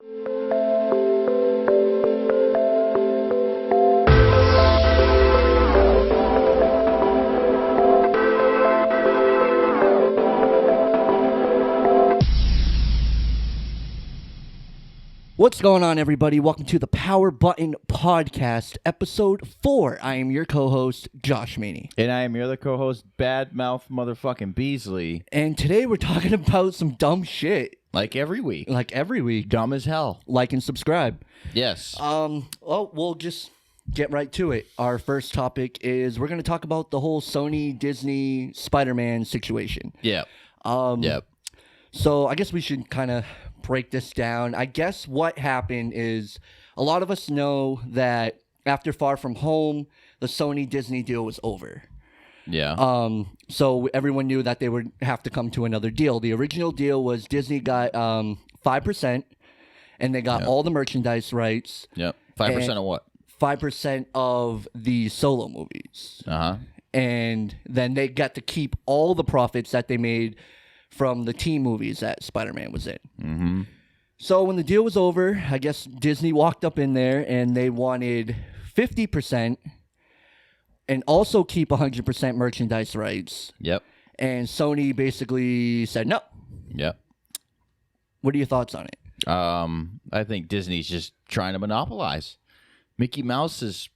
What's going on, everybody? Welcome to the Power Button Podcast, Episode 4. I am your co-host, Josh Maney. And I am your other co-host, Badmouth Motherfucking Beasley. And today we're talking about some dumb shit. Like every week. Dumb as hell. Like and subscribe. Yes. Well, we'll just get right to it. Our first topic is we're going to talk about the whole Sony Disney Spider-Man situation. Yep. So I guess we should kind of break this down. I guess what happened is a lot of us know that after Far From Home, the Sony Disney deal was over. Yeah. So everyone knew that they would have to come to another deal. The original deal was Disney got 5%, and they got all the merchandise rights. Yep. 5% of what? 5% of the solo movies. Uh-huh. And then they got to keep all the profits that they made from the team movies that Spider-Man was in. Mm-hmm. So when the deal was over, I guess Disney walked up in there and they wanted 50% and also keep 100% merchandise rights. Yep. And Sony basically said no. Yep. What are your thoughts on it? I think Disney's just trying to monopolize. Mickey Mouse is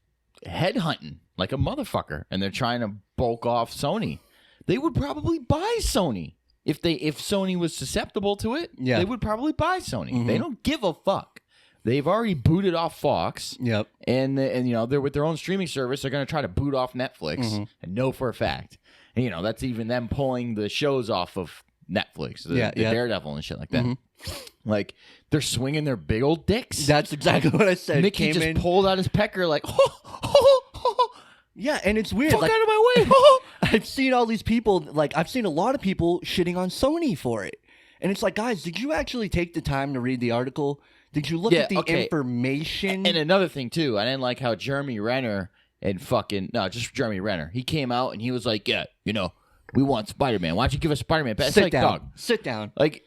headhunting like a motherfucker, and they're trying to bulk off Sony. They would probably buy Sony. If Sony was susceptible to it, they would probably buy Sony. Mm-hmm. They don't give a fuck. They've already booted off Fox. Yep. And you know, they're with their own streaming service. They're going to try to boot off Netflix and know for a fact. And, you know, that's even them pulling the shows off of Netflix, the Daredevil and shit like that. Mm-hmm. Like, they're swinging their big old dicks. That's exactly what I said. Mickey just pulled out his pecker like, yeah, and it's weird. Fuck like, out of my way. I've seen all these people, I've seen a lot of people shitting on Sony for it. And it's like, guys, did you actually take the time to read the article? Did you look at the information? And another thing, too, I didn't like how Jeremy Renner Jeremy Renner. He came out and he was like, yeah, you know, we want Spider-Man. Why don't you give us Spider-Man? Sit down. Dog, sit down. Like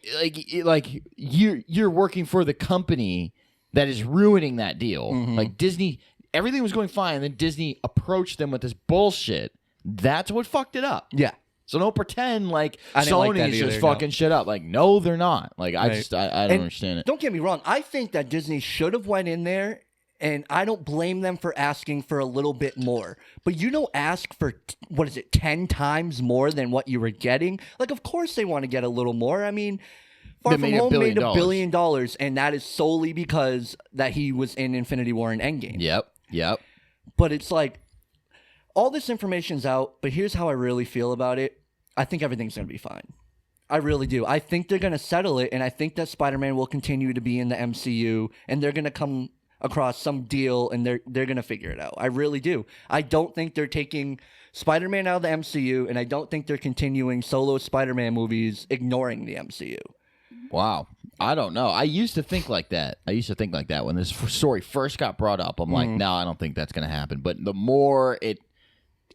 you're working for the company that is ruining that deal. Mm-hmm. Like Disney, everything was going fine, and then Disney approached them with this bullshit. That's what fucked it up. Yeah. So don't pretend like Sony is just fucking shit up. Like, no, they're not. Like, I don't understand it. Don't get me wrong. I think that Disney should have went in there, and I don't blame them for asking for a little bit more. But you don't ask for, 10 times more than what you were getting? Like, of course they want to get a little more. I mean, Far From Home made $1 billion, and that is solely because that he was in Infinity War and Endgame. Yep. But it's like, all this information's out, but here's how I really feel about it. I think everything's going to be fine. I really do. I think they're going to settle it, and I think that Spider-Man will continue to be in the MCU, and they're going to come across some deal, and they're going to figure it out. I really do. I don't think they're taking Spider-Man out of the MCU, and I don't think they're continuing solo Spider-Man movies ignoring the MCU. Wow. I don't know. I used to think like that. When this story first got brought up. I'm like, no, I don't think that's going to happen. But the more it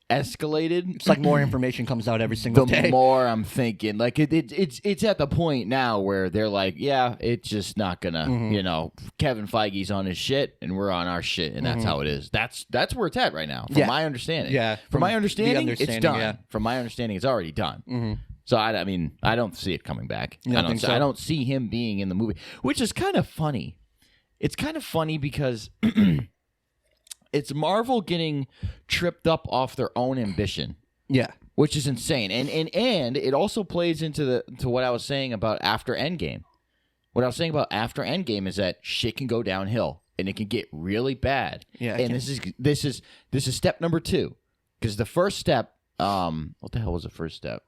escalated, it's like more information comes out every single day. The more I'm thinking, like it's at the point now where they're like, yeah, it's just not gonna, you know, Kevin Feige's on his shit and we're on our shit, and that's how it is. That's where it's at right now, from my understanding. Yeah, from my understanding, it's done. Yeah. From my understanding, it's already done. Mm-hmm. So I mean, I don't see it coming back. I don't see him being in the movie, which is kind of funny. It's kind of funny because it's Marvel getting tripped up off their own ambition. Yeah. Which is insane. And it also plays into what I was saying about after Endgame. What I was saying about after Endgame is that shit can go downhill and it can get really bad. Yeah. And this is step number 2. Because the first step, what the hell was the first step?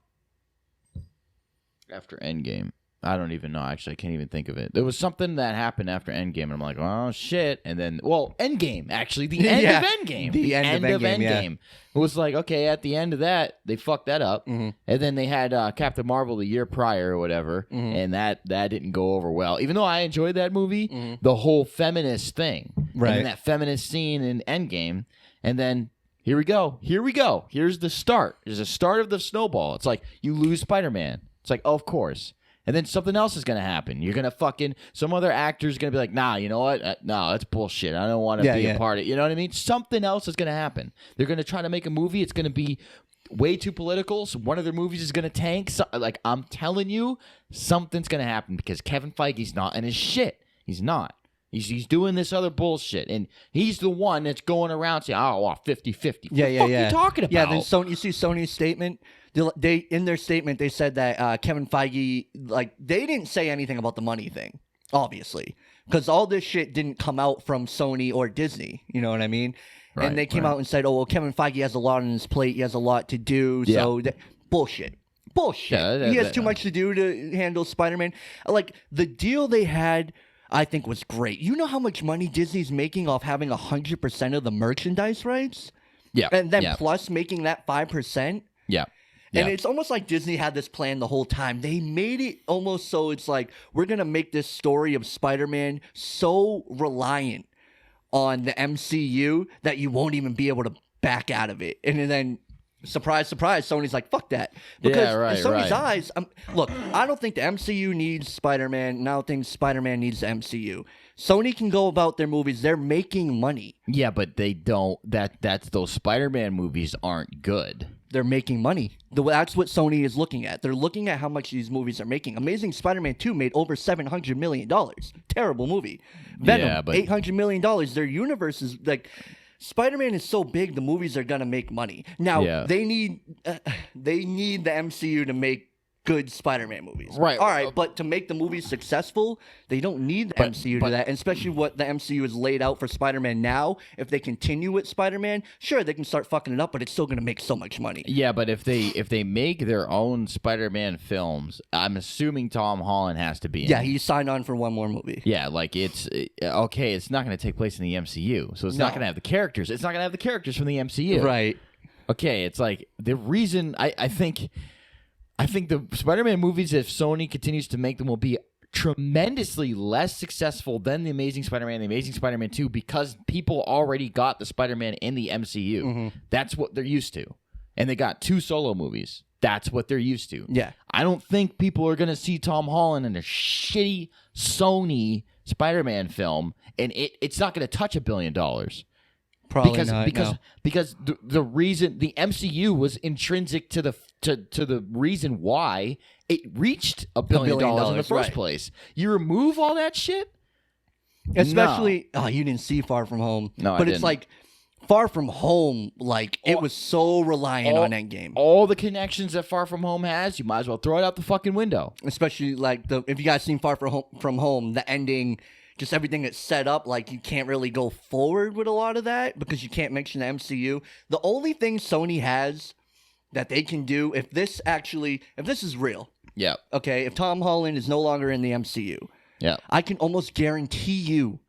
After Endgame. I don't even know. Actually, I can't even think of it. There was something that happened after Endgame, and I'm like, oh, shit. And then, Endgame, actually. The end of Endgame. The end of Endgame. Yeah. It was like, okay, at the end of that, they fucked that up. Mm-hmm. And then they had Captain Marvel the year prior or whatever, and that didn't go over well. Even though I enjoyed that movie, the whole feminist thing. Right. And then that feminist scene in Endgame. And then, here we go. Here's the start. There's a start of the snowball. It's like, you lose Spider-Man. It's like, oh, of course. And then something else is going to happen. You're going to some other actor's going to be like, nah, you know what? No, that's bullshit. I don't want to be a part of it. You know what I mean? Something else is going to happen. They're going to try to make a movie. It's going to be way too political. So one of their movies is going to tank. So, like, I'm telling you, something's going to happen because Kevin Feige's not in his shit. He's not. He's doing this other bullshit, and he's the one that's going around saying, "Oh, well, 50-50." What the fuck are you talking about? Yeah, then you see Sony's statement. They in their statement they said that Kevin Feige, like, they didn't say anything about the money thing, obviously, because all this shit didn't come out from Sony or Disney. You know what I mean? Right, and they came out and said, "Oh, well, Kevin Feige has a lot on his plate. He has a lot to do." So bullshit. Yeah, he has too much to do to handle Spider-Man. Like, the deal they had, I think, was great. You know how much money Disney's making off having 100% of the merchandise rights? Yeah. And then plus making that 5%? Yeah. And it's almost like Disney had this plan the whole time. They made it almost so it's like, we're going to make this story of Spider-Man so reliant on the MCU that you won't even be able to back out of it. And then, surprise, surprise, Sony's like, fuck that. Because in Sony's eyes, look, I don't think the MCU needs Spider-Man, and I don't think Spider-Man needs the MCU. Sony can go about their movies. They're making money. Yeah, but they don't. Those Spider-Man movies aren't good. They're making money. That's what Sony is looking at. They're looking at how much these movies are making. Amazing Spider-Man 2 made over $700 million. Terrible movie. Venom, $800 million. Their universe is like... Spider-Man is so big, the movies are gonna make money. Now they need the MCU to make good Spider-Man movies. Right. All right, but to make the movies successful, they don't need the MCU to do that. And especially what the MCU has laid out for Spider-Man now. If they continue with Spider-Man, sure, they can start fucking it up, but it's still gonna make so much money. Yeah, but if they make their own Spider-Man films, I'm assuming Tom Holland has to be in. Yeah, he signed on for one more movie. Yeah, like it's okay. It's not going to take place in the MCU, so it's not going to have the characters. It's not going to have the characters from the MCU. Right. Okay, it's like the reason I think the Spider-Man movies, if Sony continues to make them, will be tremendously less successful than the Amazing Spider-Man and the Amazing Spider-Man 2 because people already got the Spider-Man in the MCU. Mm-hmm. That's what they're used to. And they got 2 solo movies. That's what they're used to. Yeah. I don't think people are going to see Tom Holland in a shitty Sony Spider-Man film, and it's not going to touch $1 billion. Probably not. Because the reason the MCU was intrinsic to the reason why it reached $1 billion in the first place. You remove all that shit, especially you didn't see Far From Home. No, but I it's didn't. like Far From Home, like it was so reliant on Endgame. All the connections that Far From Home has, you might as well throw it out the fucking window. Especially like if you guys seen Far From Home, the ending. Just everything that's set up, like you can't really go forward with a lot of that because you can't mention the MCU. The only thing Sony has that they can do, if this is real, okay, if Tom Holland is no longer in the MCU, I can almost guarantee you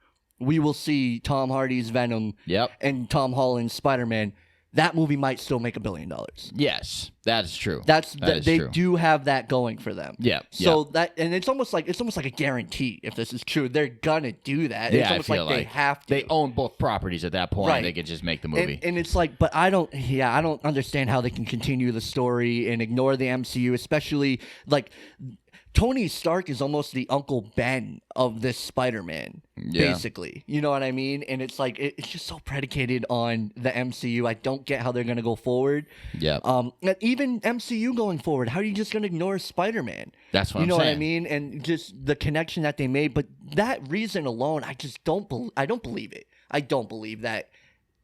we will see Tom Hardy's Venom and Tom Holland's Spider-Man. That movie might still make $1 billion. Yes, that is true. They do have that going for them. Yeah. So it's almost like a guarantee. If this is true, they're gonna do that. Yeah, it's almost I feel like they have to. They own both properties at that point. Right. They could just make the movie. And it's like, but I don't understand how they can continue the story and ignore the MCU, especially like. Tony Stark is almost the Uncle Ben of this Spider-Man, basically. You know what I mean? And it's like, it's just so predicated on the MCU. I don't get how they're going to go forward. Yeah. Even MCU going forward, how are you just going to ignore Spider-Man? That's what I'm saying. You know what I mean? And just the connection that they made. But that reason alone, I don't believe it. I don't believe that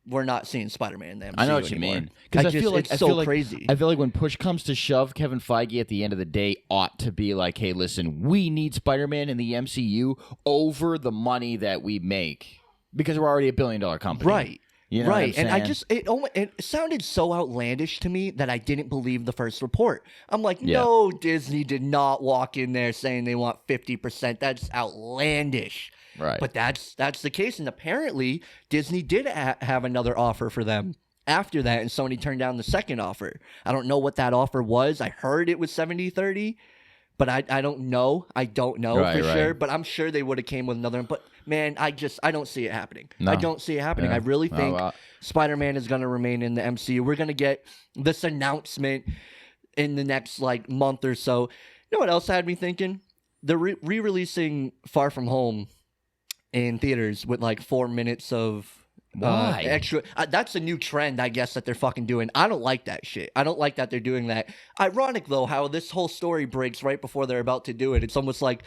we're not seeing Spider-Man in the MCU I know what anymore. you mean. Because I feel like it's so crazy. I feel like when push comes to shove, Kevin Feige at the end of the day ought to be like, hey, listen, we need Spider-Man in the MCU over the money that we make because we're already $1 billion company. Right. You know right. What I'm And saying? it sounded so outlandish to me that I didn't believe the first report. I'm like, no, Disney did not walk in there saying they want 50%. That's outlandish. Right. But that's the case. And apparently Disney did have another offer for them after that, and Sony turned down the second offer. I don't know what that offer was. I heard it was 70-30, but I don't know. I don't know for sure, but I'm sure they would have came with another one. But man, I don't see it happening. No. I don't see it happening. Yeah. I really think Spider-Man is going to remain in the MCU. We're going to get this announcement in the next like month or so. You know what else had me thinking? they're re-releasing Far From Home in theaters with like 4 minutes of Why? extra. That's a new trend, I guess, that they're fucking doing. I don't like that shit. I don't like that they're doing that. Ironic though, how this whole story breaks right before they're about to do it. It's almost like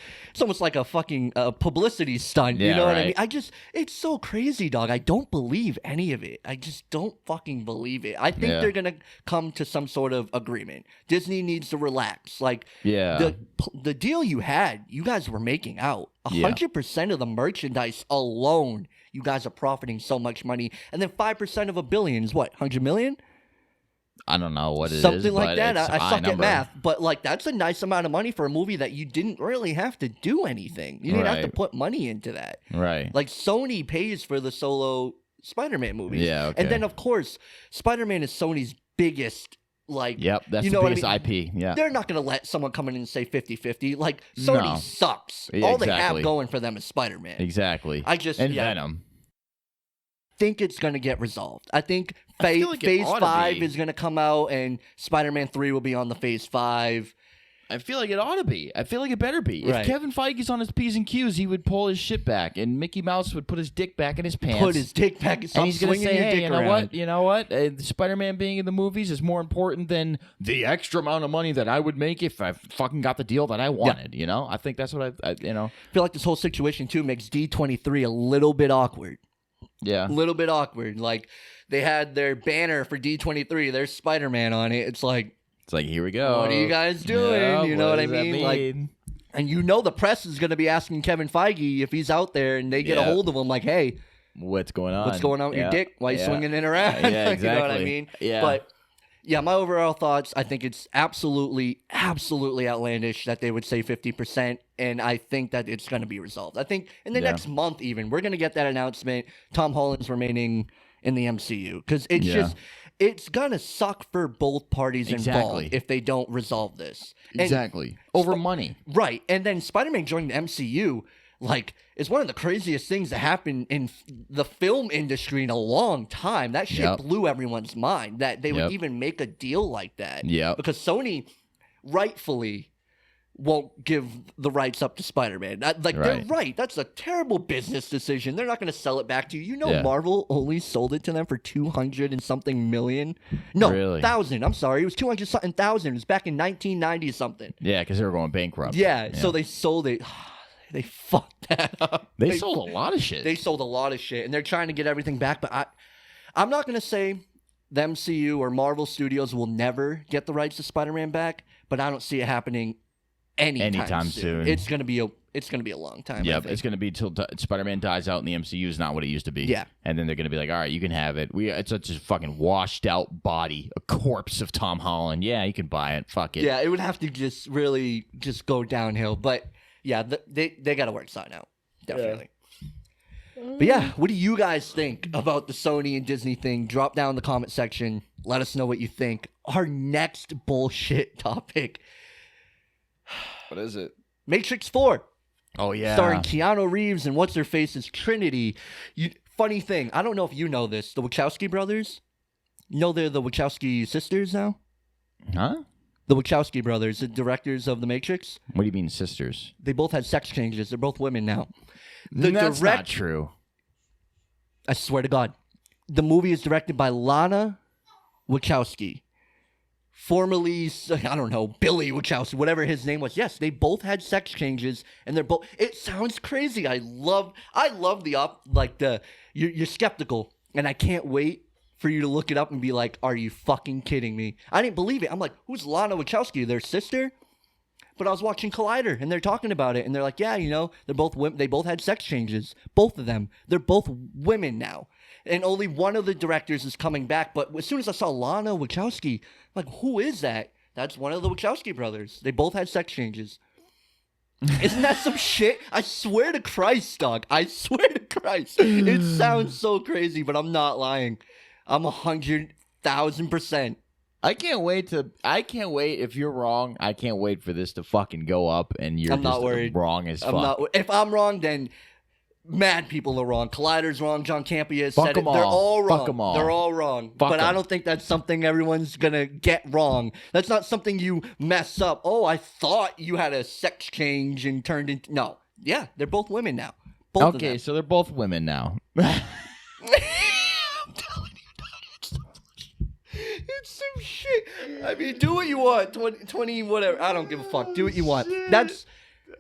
a fucking publicity stunt. You Yeah, know what I right. mean? It's so crazy, dog. I don't believe any of it. I just don't fucking believe it. I think Yeah. they're gonna come to some sort of agreement. Disney needs to relax. Like Yeah. the deal you guys were making out. Yeah. 100% of the merchandise alone, you guys are profiting so much money. And then 5% of $1 billion is what, 100 million? I don't know what it is. Something like but that. it's a I high suck at number. math, but like that's a nice amount of money for a movie that you didn't really have to do anything. You didn't have to Right. put money into that. Right. Like Sony pays for the solo Spider-Man movies. Yeah, okay. And then of course, Spider-Man is Sony's biggest, like, Yep, that's you the know what I biggest mean? IP. Yeah. They're not going to let someone come in and say 50-50. Like, Sony No. sucks. Yeah, All they exactly. have going for them is Spider-Man. Exactly. I just and yeah, Venom. think it's going to get resolved. I think I feel like it Phase ought to 5 be. is going to come out, and Spider-Man 3 will be on the Phase 5. I feel like it ought to be. I feel like it better be. Right. If Kevin Feige's on his P's and Q's, he would pull his shit back, and Mickey Mouse would put his dick back in his pants. Put his dick back and stop and he's gonna swinging say, your "Hey, dick you know around. what? You know what? Spider-Man being in the movies is more important than the extra amount of money that I would make if I fucking got the deal that I wanted." You know, I think that's what I you know. I feel like this whole situation, too, makes D23 a little bit awkward. Yeah. A little bit awkward. Like, they had their banner for D23. There's Spider-Man on it. It's like, Here we go. what are you guys doing? Yeah, You know what I does that mean? Like, and you know the press is going to be asking Kevin Feige if he's out there, and they get a Yeah. hold of him like, hey, what's going on? what's going on with your Yeah. dick? Why you Yeah. swinging it around? Yeah, exactly. You know what I mean? Yeah. But yeah, my overall thoughts, I think it's absolutely outlandish that they would say 50%, and I think that it's going to be resolved. I think in the Yeah. next month even, we're going to get that announcement. Tom Holland's remaining in the MCU, because it's Yeah. just, it's going to suck for both parties Exactly. involved if they don't resolve this. And- Exactly. Over money. Right. And then Spider-Man joining the MCU, like, is one of the craziest things that happened in the film industry in a long time. That shit Yep. blew everyone's mind that they would Yep. even make a deal like that. Yep. Because Sony rightfully won't give the rights up to Spider-Man. They're Right. right. That's a terrible business decision. They're not going to sell it back to you. You know, Yeah. Marvel only sold it to them for 200 and something million. No, Really? thousand. I'm sorry. It was 200 something thousand. It was back in 1990 something. Yeah, because they were going bankrupt. Yeah, so they sold it. They fucked that up. They sold a lot of shit. They sold a lot of shit, and they're trying to get everything back. But I'm not going to say the MCU or Marvel Studios will never get the rights to Spider-Man back, but I don't see it happening anytime soon. It's going to be a long time. I Yep, think. it's going to be till Spider-Man dies out and the MCU is not what it used to be. Yeah. And then they're going to be like, all right, you can have it. It's such a fucking washed out body, a corpse of Tom Holland. Yeah, you can buy it. Fuck it. Yeah, it would have to just really just go downhill. But yeah, they got to work something out. Definitely. But yeah, what do you guys think about the Sony and Disney thing? Drop down in the comment section. Let us know what you think. Our next bullshit topic, What is it? Matrix 4, Oh, yeah. starring Keanu Reeves and what's her face's Trinity. Funny thing, I don't know if you know this. The Wachowski brothers, you know they're the Wachowski sisters now? Huh? The Wachowski brothers, the directors of The Matrix. What do you mean, sisters? They both had sex changes. They're both women now. That's not true. I swear to God. The movie is directed by Lana Wachowski. Formerly, I don't know, Billy Wachowski, whatever his name was. Yes, they both had sex changes, and they're both. It sounds crazy. I love you're skeptical, and I can't wait for you to look it up and be like, "Are you fucking kidding me?" I didn't believe it. I'm like, "Who's Lana Wachowski? Their sister?" But I was watching Collider, and they're talking about it, and they're like, "Yeah, you know, they're both women. They both had sex changes. Both of them. They're both women now." And only one of the directors is coming back. But as soon as I saw Lana Wachowski, I'm like, who is that? That's one of the Wachowski brothers. They both had sex changes. Isn't that some shit? I swear to Christ, dog. I swear to Christ. It sounds so crazy, but I'm not lying. I'm 100,000%. I can't wait. If you're wrong, I can't wait for this to fucking go up and you're I'm not just worried. wrong as fuck. If I'm wrong, then mad people are wrong. Collider's wrong. John Campea Fuck said it. 'em all. They're all wrong. Fuck 'em all. They're all wrong. Fuck but I 'em. don't think that's something everyone's going to get wrong. That's not something you mess up. Oh, I thought you had a sex change and turned into... No. Yeah, they're both women now. Both of Okay, them. so they're both women now. I'm telling you, it's some shit. I mean, do what you want. 20, whatever. I don't give a fuck. Do what you want. That's...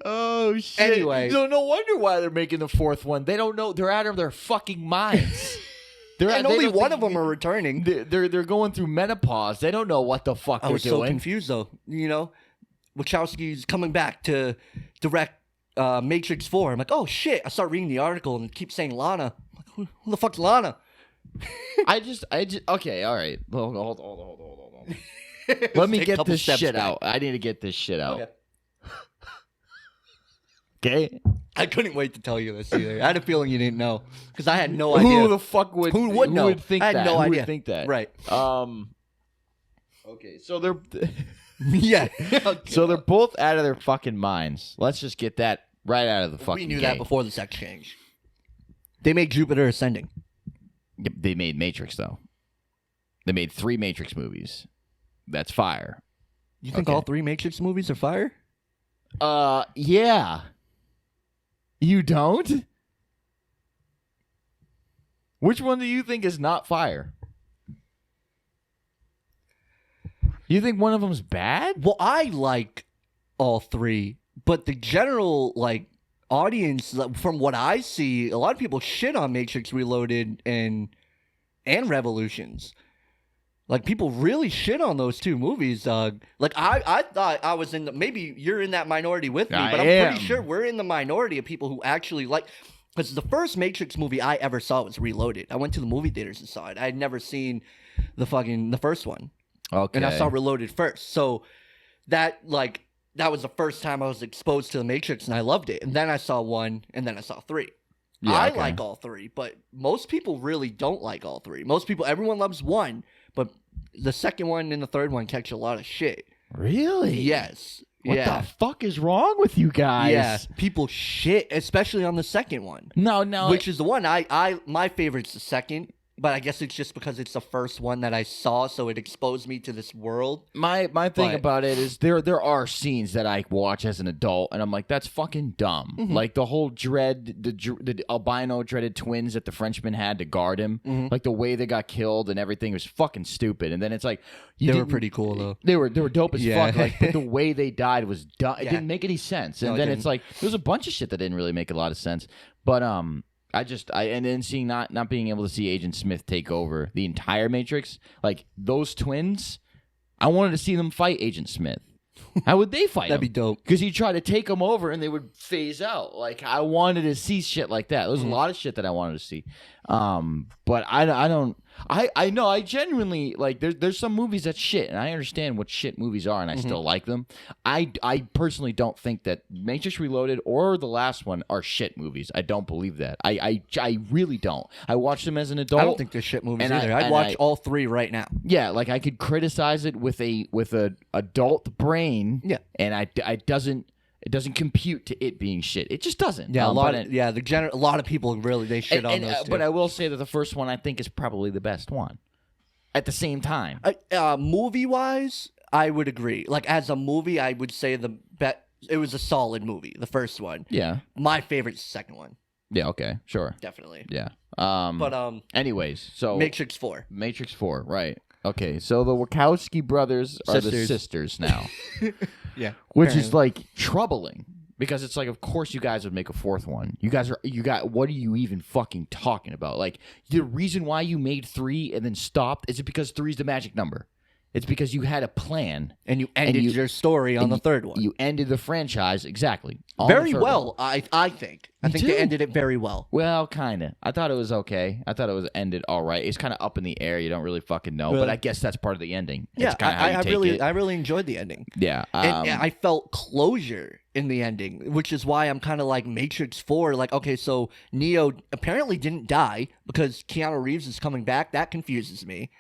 Oh shit! Anyway. No wonder why they're making the fourth one. They don't know. They're out of their fucking minds. And only one of them are returning. They're going through menopause. They don't know what the fuck I they're was doing. so confused, though. You know, Wachowski's coming back to direct Matrix 4. I'm like, oh shit! I start reading the article and it keeps saying Lana. I'm like, who the fuck's Lana? I just. Okay, all right. Hold on. Let me Take a get couple this steps shit back. out. I need to get this shit out. Okay. Okay. I couldn't wait to tell you this either. I had a feeling you didn't know because I had no idea. Who the fuck would? Who would know? Who would think I had that? no Who idea. would think that? Right. Okay, so they're. Yeah. So they're both out of their fucking minds. Let's just get that right out of the fucking We knew gate. that before the sex change. They made Jupiter Ascending. Yep, they made Matrix, though. They made 3 Matrix movies. That's fire. You think Okay. all 3 Matrix movies are fire? Yeah. You don't? Which one do you think is not fire? You think one of them's bad? Well, I like all 3, but the general audience, from what I see, a lot of people shit on Matrix Reloaded and Revolutions. Like, people really shit on those 2 movies, dog. Like, I thought I was maybe you're in that minority with me, but I'm pretty sure we're in the minority of people who actually like, because the first Matrix movie I ever saw was Reloaded. I went to the movie theaters and saw it. I had never seen the first one. Okay. And I saw Reloaded first. So that was the first time I was exposed to the Matrix, and I loved it. And then I saw 1, and then I saw 3. Yeah, I okay. like all 3, but most people really don't like all 3. Everyone loves 1, but the second one and the third one catch a lot of shit. Really? Yes. What yeah. the fuck is wrong with you guys? Yeah. People shit, especially on the second one. No. Which is the one my favorite's the second. But I guess it's just because it's the first one that I saw, so it exposed me to this world. My thing But- about it is there are scenes that I watch as an adult, and I'm like, that's fucking dumb. Mm-hmm. Like the whole the albino dreaded twins that the Frenchman had to guard him, Mm-hmm. like the way they got killed and everything was fucking stupid. And then it's like They were didn't- pretty cool, though. They were dope as Yeah. fuck. Like, but the way they died was dumb. It Yeah. didn't make any sense. And No, it then didn't. it's like there was a bunch of shit that didn't really make a lot of sense. But and then seeing not being able to see Agent Smith take over the entire Matrix, like those twins, I wanted to see them fight Agent Smith. How would they fight That'd be him? dope. Because he tried to take them over and they would phase out. Like I wanted to see shit like that. There's a lot of shit that I wanted to see. But I don't. I know. I genuinely like. There's some movies that shit, and I understand what shit movies are, and I still like them. I personally don't think that Matrix Reloaded or the last one are shit movies. I don't believe that. I really don't. I watched them as an adult. I don't think they're shit movies And either. I'd watch all 3 right now. Yeah, like I could criticize it with a adult brain. Yeah. And it doesn't compute to it being shit. It just doesn't. Yeah, a lot but of a lot of people really they shit on those 2. But I will say that the first one I think is probably the best one. At the same time, Movie wise, I would agree. Like as a movie, I would say it was a solid movie. The first one. yeah, My favorite's the second one, yeah, okay, sure, definitely. yeah. But anyways, so Matrix 4. Matrix 4, right? Okay, so the Wachowski brothers are the Sisters. sisters now, Yeah. which is like troubling. Because it's like, of course you guys would make a fourth one. What are you even fucking talking about? Like, the reason why you made 3 and then stopped, is it because 3 is the magic number? It's because you had a plan. And you ended your story on the third one. You ended the franchise, exactly. on the Very third well, one. I think. I think too. they ended it very well. Well, kind of. I thought it was okay. I thought it was ended all right. It's kind of up in the air. You don't really fucking know. But Really? I guess that's part of the ending. Yeah, It's kinda how you take it. I really enjoyed the ending. Yeah. And I felt closure in the ending, which is why I'm kind of like Matrix 4. Like, okay, so Neo apparently didn't die because Keanu Reeves is coming back. That confuses me.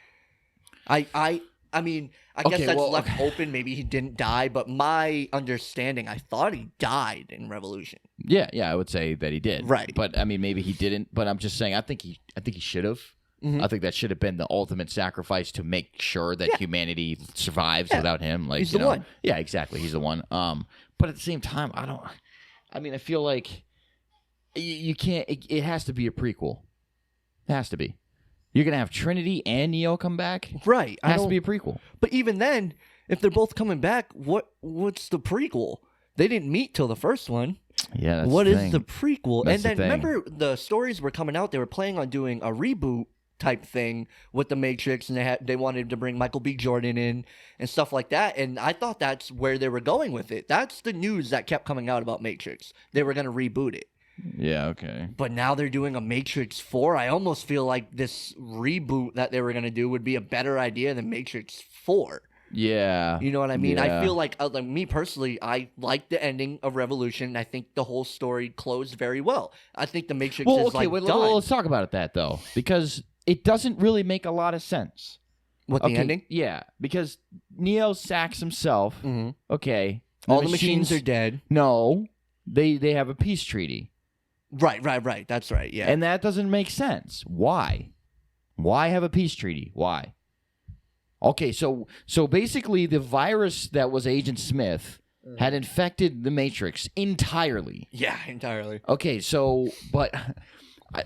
I mean, I guess Okay, that's well, left open. Maybe he didn't die, but my understanding, I thought he died in Revolution. Yeah, I would say that he did. Right. But I mean, maybe he didn't. But I'm just saying, I think he should have. I think that should have been the ultimate sacrifice to make sure that humanity survives without him. Like, He's the one. Yeah, exactly. He's the one. But at the same time, I feel like you can't. It has to be a prequel. It has to be. You're gonna have Trinity and Neo come back. Right. It has to be a prequel. But even then, if they're both coming back, what's the prequel? They didn't meet till the first one. Yeah. That's What the is thing. the prequel? That's and the then thing. remember, the stories were coming out. They were planning on doing a reboot type thing with the Matrix, and they wanted to bring Michael B. Jordan in and stuff like that. And I thought that's where they were going with it. That's the news that kept coming out about Matrix. They were going to reboot it. Yeah. Okay. But now they're doing a Matrix 4. I almost feel like this reboot that they were going to do would be a better idea than Matrix 4. Yeah. You know what I mean? Yeah. I feel like me personally, I like the ending of Revolution. I think the whole story closed very well. I think the Matrix is okay. done. Let's talk about that though, because it doesn't really make a lot of sense. What, the ending? Yeah, because Neo sacks himself. Mm-hmm. Okay. All the machines are dead. No, they have a peace treaty. Right. That's right. Yeah. And that doesn't make sense. Why? Why have a peace treaty? Why? Okay, so basically the virus that was Agent Smith had infected the Matrix entirely. Yeah, entirely. Okay, so but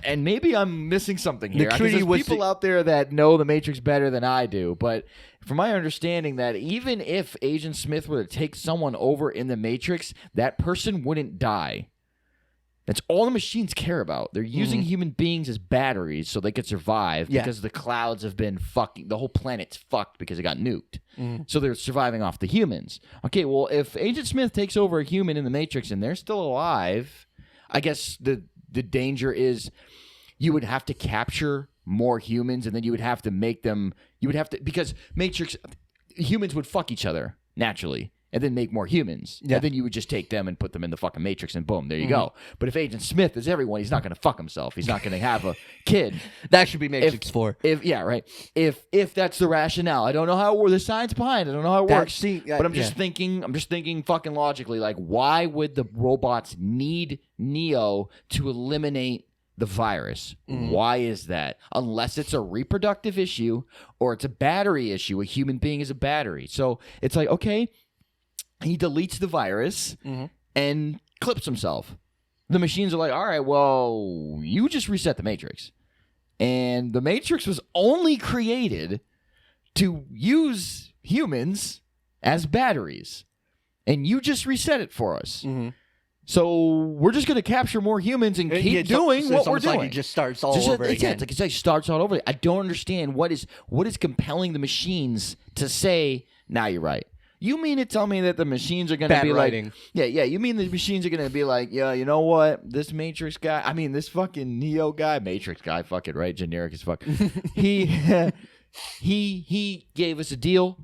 and maybe I'm missing something here. treaty There's was people out there that know the Matrix better than I do, but from my understanding that even if Agent Smith were to take someone over in the Matrix, that person wouldn't die. That's all the machines care about. They're using human beings as batteries so they could survive because the clouds have been fucking... The whole planet's fucked because it got nuked. So they're surviving off the humans. Okay, well, if Agent Smith takes over a human in the Matrix and they're still alive, I guess the danger is you would have to capture more humans and then you would have to make them... You would have to... Because Matrix... Humans would fuck each other, naturally. And then make more humans. Yeah. And then you would just take them and put them in the fucking Matrix and boom, there you go. But if Agent Smith is everyone, he's not going to fuck himself. He's not going to have a kid. That should be Matrix 4. If that's the rationale. I don't know how it works. The science behind it. I don't know how it works. But I'm just thinking fucking logically, like, why would the robots need Neo to eliminate the virus? Why is that? Unless it's a reproductive issue or it's a battery issue. A human being is a battery. So it's like, okay, he deletes the virus and clips himself. The machines are like, all right, well, you just reset the Matrix. And the Matrix was only created to use humans as batteries. And you just reset it for us. So we're just going to capture more humans and keep doing what we're doing. Like it just starts all over again. It's like it starts all over. I don't understand what is compelling the machines to say, nah, you're right. You mean to tell me that the machines are going to be writing. like... Yeah, you mean the machines are going to be like, yeah, you know what? This Matrix guy... I mean, this fucking Neo guy... Matrix guy, fuck it, right? Generic as fuck. He gave us a deal,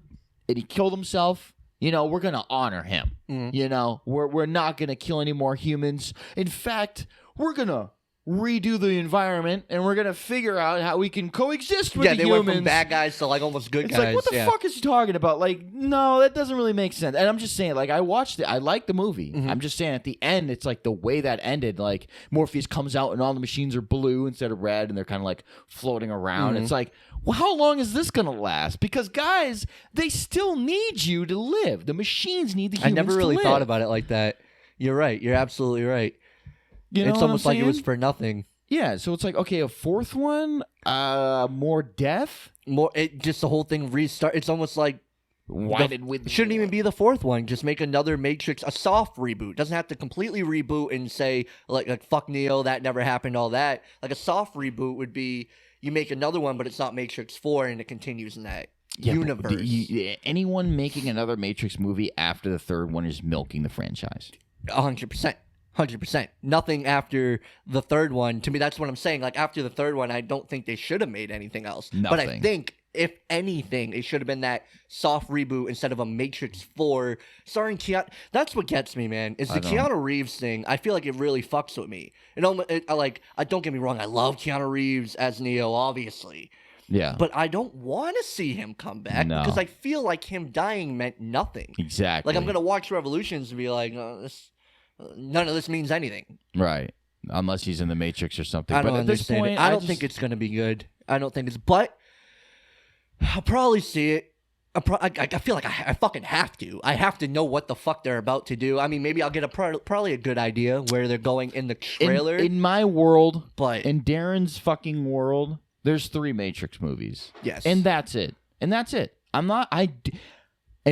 and he killed himself. You know, we're going to honor him. You know, we're not going to kill any more humans. In fact, we're going to redo the environment, and we're going to figure out how we can coexist with the humans. Yeah, they went from bad guys to, like, almost good guys. It's like, what the fuck is he talking about? Like, no, that doesn't really make sense. And I'm just saying, like, I watched it. I liked the movie. I'm just saying, at the end, it's like the way that ended, like, Morpheus comes out and all the machines are blue instead of red, and they're kind of, like, floating around. It's like, well, how long is this going to last? Because, guys, they still need you to live. The machines need the humans to live. I never really thought about it like that. You're right. You're absolutely right. You know it's almost like it was for nothing. Yeah, so it's like, okay, a fourth one, more death? Just the whole thing restart. It's almost like shouldn't even be the fourth one. Just make another Matrix, a soft reboot. Doesn't have to completely reboot and say like fuck Neo, that never happened, all that. Like a soft reboot would be you make another one, but it's not Matrix 4 and it continues in that universe. Anyone making another Matrix movie after the third one is milking the franchise. 100%. 100%. Nothing after the third one. To me, that's what I'm saying. Like, after the third one, I don't think they should have made anything else. Nothing. But I think, if anything, it should have been that soft reboot instead of a Matrix 4 starring Keanu. That's what gets me, man, is the Keanu Reeves thing. I feel like it really fucks with me. Don't get me wrong, I love Keanu Reeves as Neo, obviously. Yeah. But I don't want to see him come back No. because I feel like him dying meant nothing. Exactly. Like, I'm going to watch Revolutions and be like, none of this means anything. Right. Unless he's in the Matrix or something. I don't but at this understand point, it. I don't think it's going to be good. I don't think it's... But I'll probably see it. I feel like I fucking have to. I have to know what the fuck they're about to do. I mean, maybe I'll get probably a good idea where they're going in the trailer. In my world, but in Darren's fucking world, there's 3 Matrix movies. Yes. And that's it. And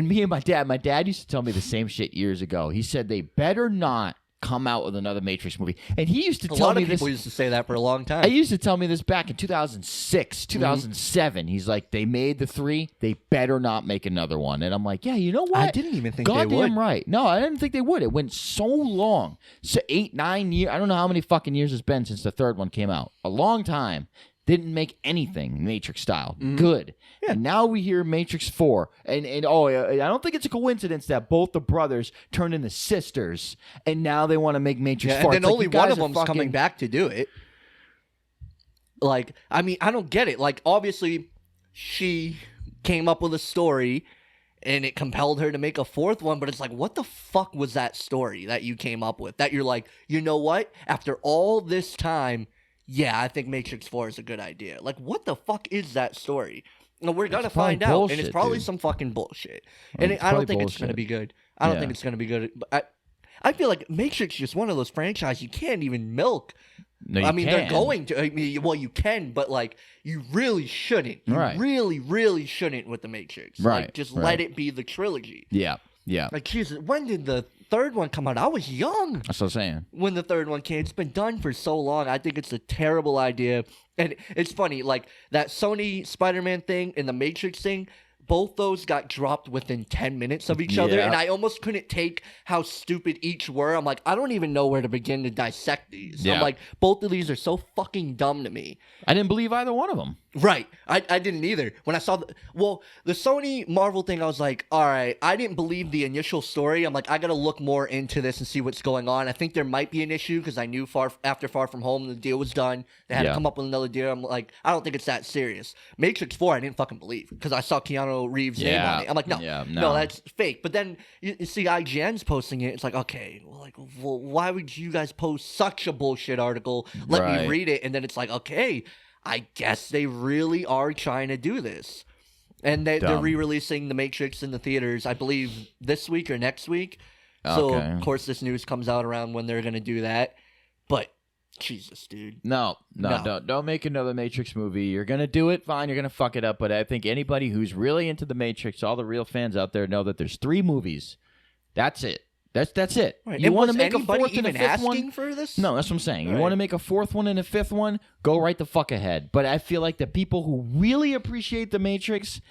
me and my dad used to tell me the same shit years ago. He said they better not come out with another Matrix movie. And he used to tell me this. A lot of people used to say that for a long time. He used to tell me this back in 2006, 2007. He's like, they made the 3. They better not make another one. And I'm like, yeah, you know what? I didn't even think they would. Goddamn right. No, I didn't think they would. It went so long. So 8, 9 years. I don't know how many fucking years it's been since the 3rd one came out. A long time. Didn't make anything Matrix style good. Yeah. And now we hear Matrix 4. And I don't think it's a coincidence that both the brothers turned into sisters. And now they want to make Matrix 4. And then only one of them's coming back to do it. Like, I mean, I don't get it. Like, obviously, she came up with a story and it compelled her to make a 4th one. But it's like, what the fuck was that story that you came up with? That you're like, you know what? After all this time... Yeah, I think Matrix 4 is a good idea. Like, what the fuck is that story? No, we're going to find out, and it's probably some fucking bullshit. And I don't think it's going to be good. I don't think it's going to be good. But I feel like Matrix is just one of those franchises you can't even milk. No, I mean, they're going to. I mean, well, you can, but, like, you really shouldn't. You really, really shouldn't with the Matrix. Right. Like, just let it be the trilogy. Yeah, yeah. Like, Jesus, when did the 3rd one come out? I was young. That's what I'm saying. When the 3rd one came, it's been done for so long. I think it's a terrible idea. And it's funny, like that Sony Spider-Man thing and the Matrix thing, both those got dropped within 10 minutes of each other. And I almost couldn't take how stupid each were. I'm like, I don't even know where to begin to dissect these. I'm like, both of these are so fucking dumb to me. I didn't believe either one of them. Right. I didn't either. When I saw the Sony Marvel thing, I was like, all right, I didn't believe the initial story. I'm like, I got to look more into this and see what's going on. I think there might be an issue because I knew after Far From Home, the deal was done. They had to come up with another deal. I'm like, I don't think it's that serious. Matrix 4, I didn't fucking believe because I saw Keanu Reeves' name on it. I'm like, no, that's fake. But then you see IGN's posting it. It's like, okay, well, why would you guys post such a bullshit article? Let me read it. And then it's like, okay, I guess they really are trying to do this. And they're re-releasing The Matrix in the theaters, I believe, this week or next week. So, of course, this news comes out around when they're going to do that. But, Jesus, dude. No. Don't make another Matrix movie. You're going to do it, fine. You're going to fuck it up. But I think anybody who's really into The Matrix, all the real fans out there know that there's 3 movies. That's it. That's it. Right. You want to make a anybody 4th and a even 5th asking one? for this? No, that's what I'm saying. You Right. want to make a 4th one and a 5th one? Go right the fuck ahead. But I feel like the people who really appreciate The Matrix,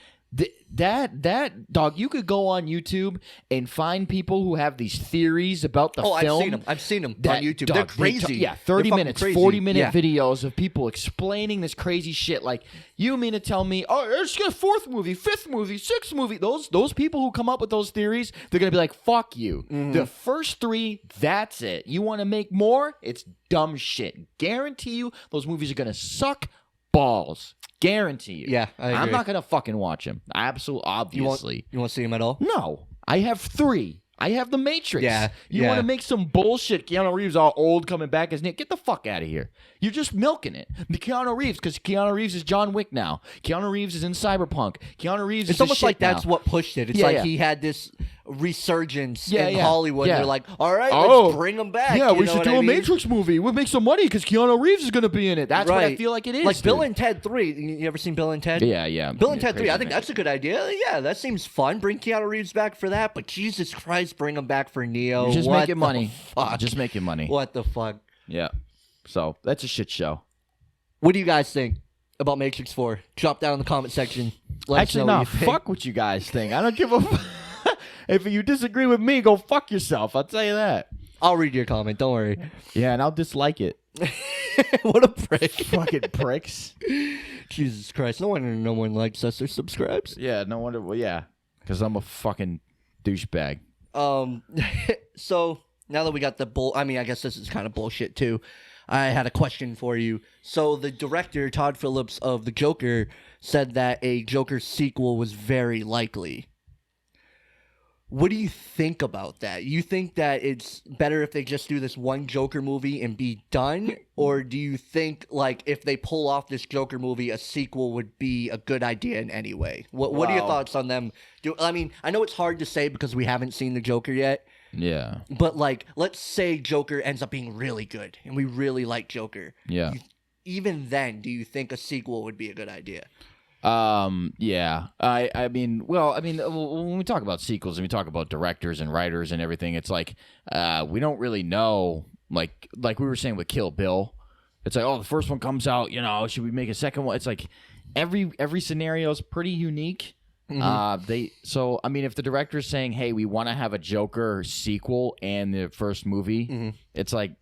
that dog, you could go on YouTube and find people who have these theories about the film. I've seen them on YouTube. Dog, they're crazy. 30 minutes, crazy. 40-minute videos of people explaining this crazy shit. Like, you mean to tell me, oh, it's got a 4th movie, 5th movie, 6th movie. Those people who come up with those theories, they're going to be like, fuck you. Mm-hmm. The first 3, that's it. You want to make more? It's dumb shit. Guarantee you those movies are going to suck balls. Guarantee you. Yeah, I agree. I'm not going to fucking watch them. Obviously. You want to see them at all? No. I have 3. I have The Matrix. Yeah. You want to make some bullshit. Keanu Reeves all old coming back as Nick. Get the fuck out of here. You're just milking it. The Keanu Reeves, because Keanu Reeves is John Wick now. Keanu Reeves is in Cyberpunk. Keanu Reeves is It's almost like now. that's what pushed it. It's like he had this resurgence in Hollywood. Yeah. They're like, all right, let's bring him back. Yeah, we know should what do I a mean? Matrix movie. We'll make some money because Keanu Reeves is going to be in it. That's what I feel like it is. Like Bill and Ted 3. You ever seen Bill and Ted? Yeah. Bill and Ted 3. I think that's a good idea. Yeah, that seems fun. Bring Keanu Reeves back for that. But Jesus Christ, bring him back for Neo. You're just making money. Fuck? Just making money. What the fuck? Yeah. So that's a shit show. What do you guys think about Matrix 4? Drop down in the comment section. Actually, no. Fuck what you guys think. I don't give a fuck. If you disagree with me, go fuck yourself. I'll tell you that. I'll read your comment. Don't worry. Yeah, and I'll dislike it. What a prick. Fucking pricks. Jesus Christ. No wonder no one likes us or subscribes. Yeah, no wonder. Well, yeah. Because I'm a fucking douchebag. So, now that we got the I mean, I guess this is kind of bullshit, too. I had a question for you. So the director, Todd Phillips of The Joker, said that a Joker sequel was very likely. What do you think about that? You think that it's better if they just do this one Joker movie and be done? Or do you think, like, if they pull off this Joker movie, a sequel would be a good idea in any way? What are your thoughts on them? I mean, I know it's hard to say because we haven't seen the Joker yet. Yeah. But, like, let's say Joker ends up being really good and we really like Joker. Yeah. Even then, do you think a sequel would be a good idea? Yeah. I mean, when we talk about sequels and we talk about directors and writers and everything, it's like, we don't really know, like we were saying with Kill Bill. It's like, oh, the first one comes out, should we make a second one? It's like every scenario is pretty unique. So, I mean, if the director's saying, hey, we want to have a Joker sequel and the first movie, it's like,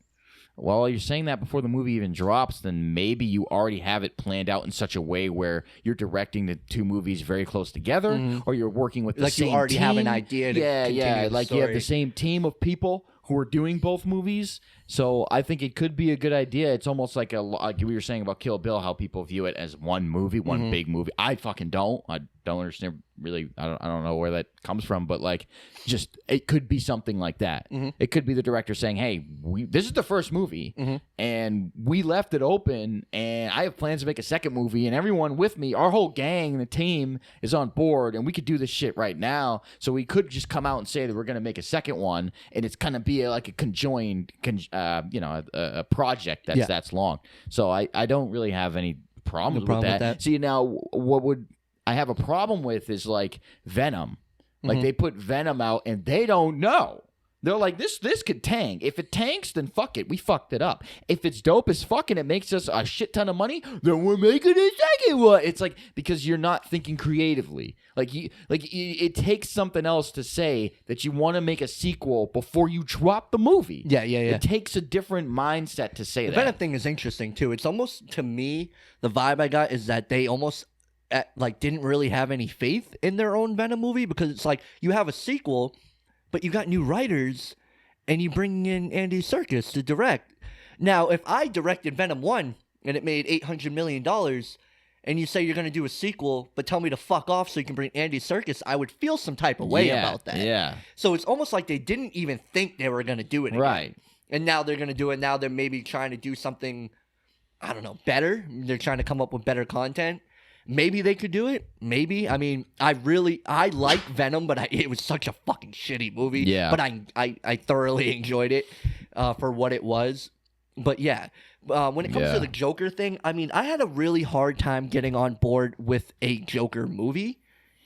well, you're saying that before the movie even drops, then maybe you already have it planned out in such a way where you're directing the two movies very close together, or you're working with the same team. Like you already have an idea to continue the like story. You have the same team of people who are doing both movies. So I think it could be a good idea. It's almost like we were saying about Kill Bill, how people view it as one movie, one big movie. I fucking don't. I don't understand really. I don't know where that comes from, but like, just it could be something like that. It could be the director saying, "Hey, this is the first movie, and we left it open, and I have plans to make a second movie, and everyone with me, our whole gang, the team is on board, and we could do this shit right now. So we could just come out and say that we're going to make a second one, and it's kind of be like a conjoined, a project that's long. So I don't really have any problems with that. See, now what would I have a problem with is like Venom. Like they put Venom out and they don't know. They're like, this could tank. If it tanks, then fuck it. We fucked it up. If it's dope as fuck and it makes us a shit ton of money, then we're making a second one. It's like, because you're not thinking creatively. It takes something else to say that you want to make a sequel before you drop the movie. Yeah. It takes a different mindset to say that. The Venom thing is interesting too. It's almost, to me, the vibe I got is that they almost didn't really have any faith in their own Venom movie, because it's like you have a sequel, but you got new writers, and you bring in Andy Serkis to direct. Now, if I directed Venom 1 and it made $800 million, and you say you're going to do a sequel, but tell me to fuck off so you can bring Andy Serkis, I would feel some type of way about that. Yeah. So it's almost like they didn't even think they were going to do it again. Right. And now they're going to do it. Now they're maybe trying to do something, I don't know, better. They're trying to come up with better content. Maybe they could do it. Maybe. I mean, I like Venom, but it was such a fucking shitty movie. Yeah. But I thoroughly enjoyed it for what it was. But yeah, when it comes to the Joker thing, I mean, I had a really hard time getting on board with a Joker movie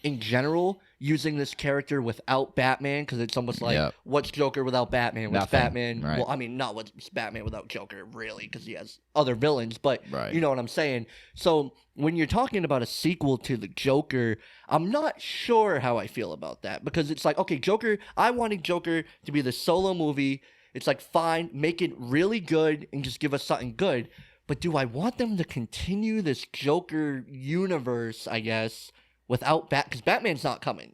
in general, using this character without Batman, because it's almost like, what's Joker without Batman? What's Batman? Right. Well, I mean, not what's Batman without Joker, really, because he has other villains, but you know what I'm saying. So when you're talking about a sequel to the Joker, I'm not sure how I feel about that, because it's like, okay, Joker, I wanted Joker to be the solo movie. It's like, fine, make it really good and just give us something good. But do I want them to continue this Joker universe, I guess, without because Batman's not coming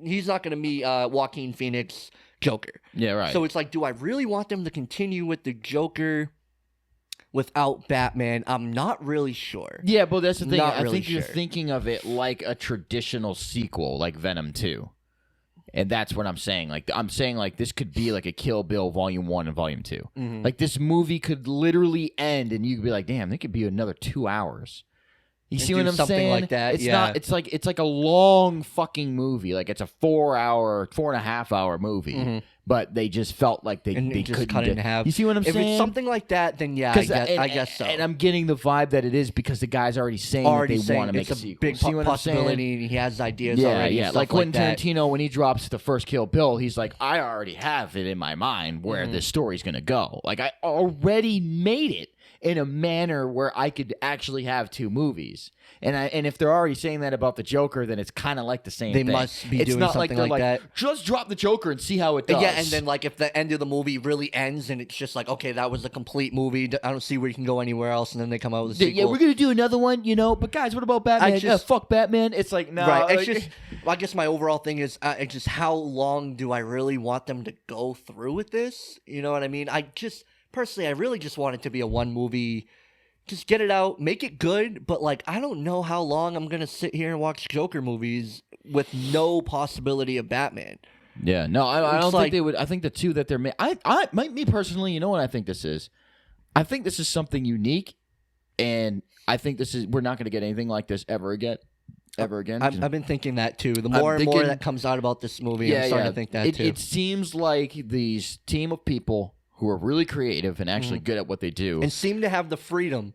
he's not going to be Joaquin Phoenix Joker. Yeah, right. So it's like, do I really want them to continue with the Joker without Batman? I'm not really sure. Yeah, but that's the thing. Not I really think you're sure. thinking of it like a traditional sequel, like Venom 2. And that's what I'm saying. Like, I'm saying, like, this could be like a Kill Bill Volume 1 and Volume 2. Like, this movie could literally end and you could be like, damn, it could be another 2 hours. You see what I'm something saying? like that, Not. It's like a long fucking movie. Like, it's a 4.5 hour movie. But they just felt like they just couldn't cut it in half. You see what I'm saying? If it's something like that, then yeah, I guess so. And I'm getting the vibe that it is because the guy's already saying that they want to make a sequel. Big see what possibility. I'm saying? He has ideas already. Yeah, like Quentin Tarantino, when he drops the first Kill Bill, he's like, I already have it in my mind where this story's going to go. Like, I already made it in a manner where I could actually have two movies. And if they're already saying that about the Joker, then it's kind of like the same thing. They must be doing not something like like that. Just drop the Joker and see how it does. Yeah, and then like if the end of the movie really ends and it's just like, okay, that was a complete movie. I don't see where you can go anywhere else, and then they come out with a sequel. Yeah, we're gonna do another one, But guys, what about Batman? Fuck Batman. It's like no. Right. Like, It's just. I guess my overall thing is it's just how long do I really want them to go through with this? You know what I mean? personally, I really just want it to be a one movie. Just get it out, make it good, but like I don't know how long I'm gonna sit here and watch Joker movies with no possibility of Batman. Yeah, no, I don't like- think they would. I think the two that they're me personally, you know what I think this is? I think this is something unique, and I think we're not going to get anything like this ever again. I've been thinking that too. The more and more that comes out about this movie, I'm starting to think that too. It seems like these team of people who are really creative and actually good at what they do, and seem to have the freedom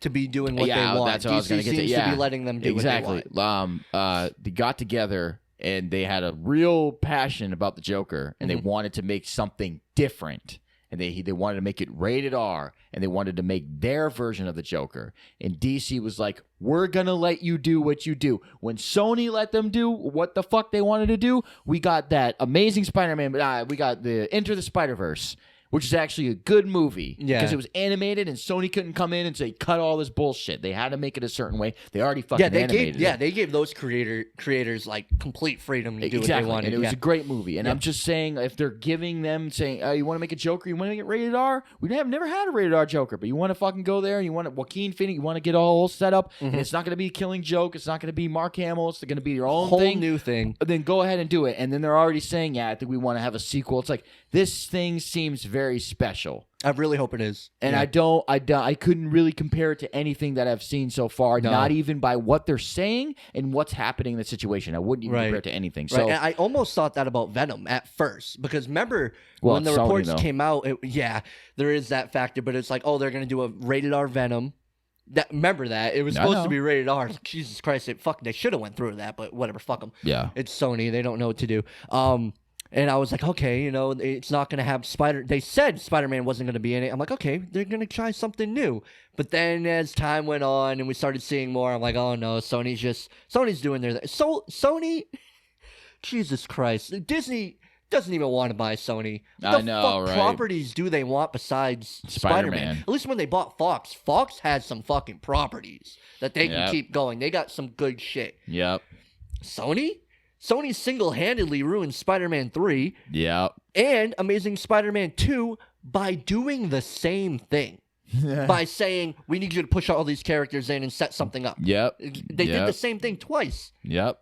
to be doing what they want. That's what I was going to get to. seems to be letting them do what they want. They got together and they had a real passion about the Joker, and they wanted to make something different. And they wanted to make it rated R, and they wanted to make their version of the Joker. And DC was like, we're going to let you do what you do. When Sony let them do what the fuck they wanted to do, we got that Amazing Spider-Man, we got the Enter the Spider-Verse, which is actually a good movie because it was animated, and Sony couldn't come in and say cut all this bullshit. They had to make it a certain way. They already fucking animated it. They gave those creators like complete freedom to do what they wanted. And it was a great movie. And I'm just saying, if they're giving them saying, you want to make a Joker, you want to make it rated R? We have never had a rated R Joker, but you want to fucking go there and you want Joaquin Phoenix, you want to get all set up, and it's not going to be a Killing Joke, it's not going to be Mark Hamill, it's going to be your own whole new thing. Then go ahead and do it. And then they're already saying, I think we want to have a sequel. It's like, this thing seems very special. I really hope it is. And I couldn't really compare it to anything that I've seen so far, not even by what they're saying and what's happening in the situation. I wouldn't even compare it to anything. So and I almost thought that about Venom at first, because remember when the reports came out, there is that factor, but it's like, they're going to do a rated R Venom. Remember that it was supposed to be rated R. Jesus Christ, they should have went through that, but whatever, fuck them. Yeah, it's Sony; they don't know what to do. And I was like, okay, it's not going to have They said Spider-Man wasn't going to be in it. I'm like, okay, they're going to try something new. But then as time went on and we started seeing more, I'm like, oh no, Sony's doing their thing. So Sony, Jesus Christ, Disney doesn't even want to buy Sony. What the fuck properties do they want besides Spider-Man? At least when they bought Fox had some fucking properties that they can keep going. They got some good shit. Yep. Sony single-handedly ruined Spider-Man 3 and Amazing Spider-Man 2 by doing the same thing. By saying, we need you to push all these characters in and set something up. They did the same thing twice. I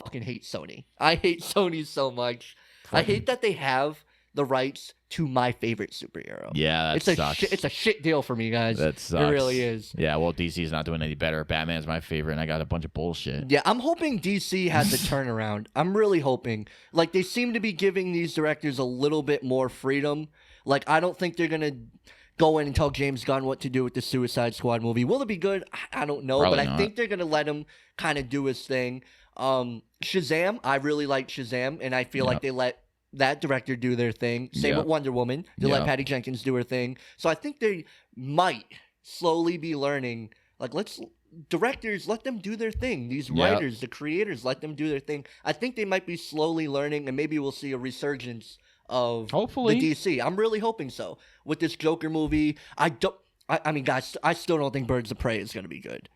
fucking hate Sony. I hate Sony so much. I hate that they have the rights to my favorite superhero. Yeah, that sucks. It's a shit deal for me, guys. That sucks. It really is. Yeah, well, DC's not doing any better. Batman's my favorite, and I got a bunch of bullshit. Yeah, I'm hoping DC has a turnaround. I'm really hoping. Like, they seem to be giving these directors a little bit more freedom. Like, I don't think they're going to go in and tell James Gunn what to do with the Suicide Squad movie. Will it be good? I don't know, Probably but not. I think they're going to let him kind of do his thing. Shazam, I really like Shazam, and I feel like they let that director do their thing. Same with Wonder Woman. They let Patty Jenkins do her thing. So I think they might slowly be learning, like, directors, let them do their thing. These writers, the creators, let them do their thing. I think they might be slowly learning, and maybe we'll see a resurgence of the DC. I'm really hoping so. With this Joker movie, I mean, guys, I still don't think Birds of Prey is going to be good.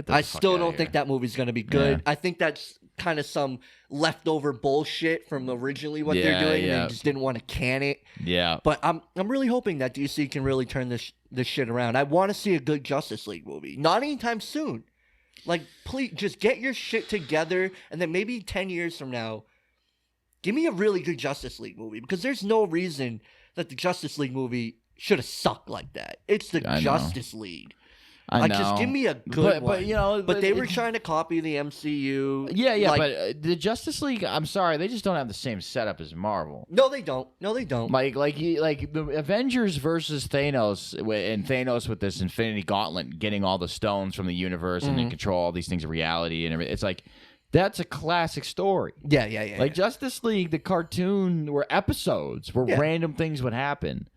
I still don't think that movie's going to be good. I think that's kind of some leftover bullshit from originally what they're doing, and they just didn't want to can it. But I'm really hoping that DC can really turn this shit around. I want to see a good Justice League movie. Not anytime soon. Like, please, just get your shit together, and then maybe 10 years from now, give me a really good Justice League movie, because there's no reason that the Justice League movie should have sucked like that. It's the Justice League. I know. Just give me a good one. But they were trying to copy the MCU. But the Justice League, I'm sorry, they just don't have the same setup as Marvel. No, they don't. Like the Avengers versus Thanos, and Thanos with this Infinity Gauntlet, getting all the stones from the universe and then control all these things of reality and everything. It's like, that's a classic story. Yeah. Like Justice League, the cartoon, were episodes where random things would happen.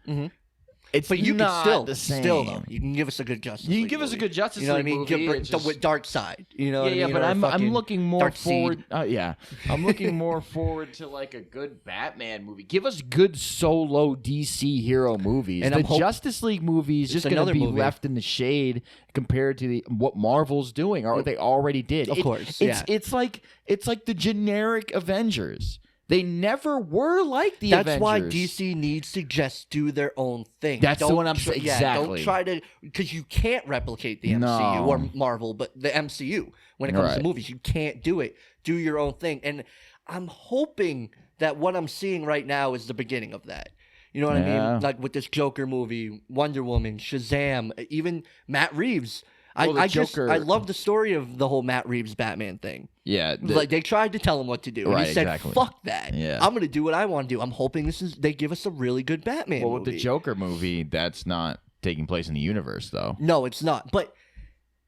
But you not can the same. still though, you can give us a good Justice League. You can give us a good Justice League movie. You know what I mean? With Dark Side. You know what I mean? But I'm looking more forward. Seed. I'm looking more forward to like a good Batman movie. Give us good solo DC hero movies. And the Justice League movie is just going to be left in the shade compared to what Marvel's doing or what they already did. Of course, it's like the generic Avengers. They never were like the That's Avengers. why DC needs to just do their own thing. That's the one I'm saying. Yeah, Exactly. don't try to, because you can't replicate the MCU or Marvel, but the MCU when it comes to movies, you can't do it. Do your own thing, and I'm hoping that what I'm seeing right now is the beginning of that. You know what I mean? Like with this Joker movie, Wonder Woman, Shazam, even Matt Reeves. I love the story of the whole Matt Reeves Batman thing. Yeah, like they tried to tell him what to do. And he said, exactly. "Fuck that! Yeah. I'm going to do what I want to do." I'm hoping they give us a really good Batman movie. With the Joker movie, that's not taking place in the universe, though. No, it's not. But